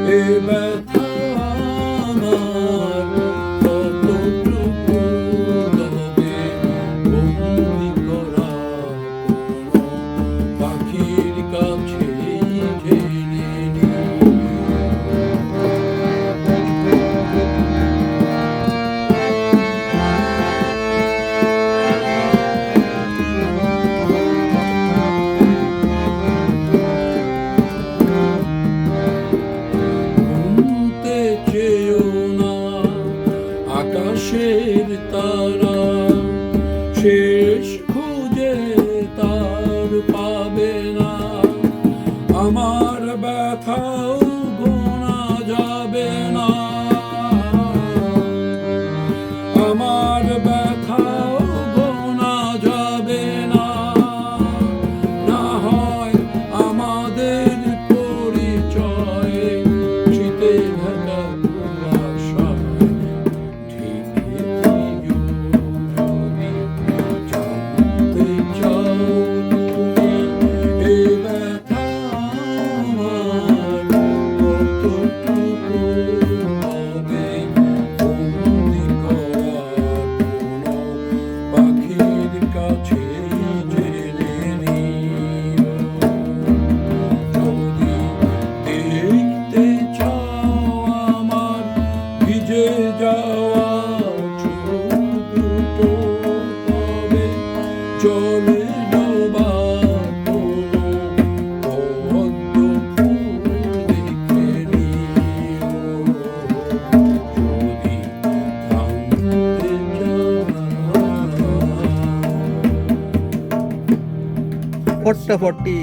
এ ব্যথা আমার কতটুকু তবে বন্দি করা কোনো পাখির কাছে জেনে নি। চেয়েও না আকাশের তারা, শেষ খুঁজে তার পাবে না। আমার ব্যথাও গোনা যাবে না, আমার ব্যথাও গোনা যাবে না। না হয় আমাদের পরিচয় শীতে ঢাকা কুয়াশায় ঢেকে দিও। যদি জানতে চাও তুমি এ ব্যথা আমার কতটুকু তবে বন্দি করা কোনো পাখির কাছে জেনে নিও। যদি দেখতে চাও আমার ভিজে যাওয়া চোখ দুটো তবে চলে ডোবা কোনো পদ্ম ফুল দেখে নিও। যদি জানতে চাও। ফট্টাফটি।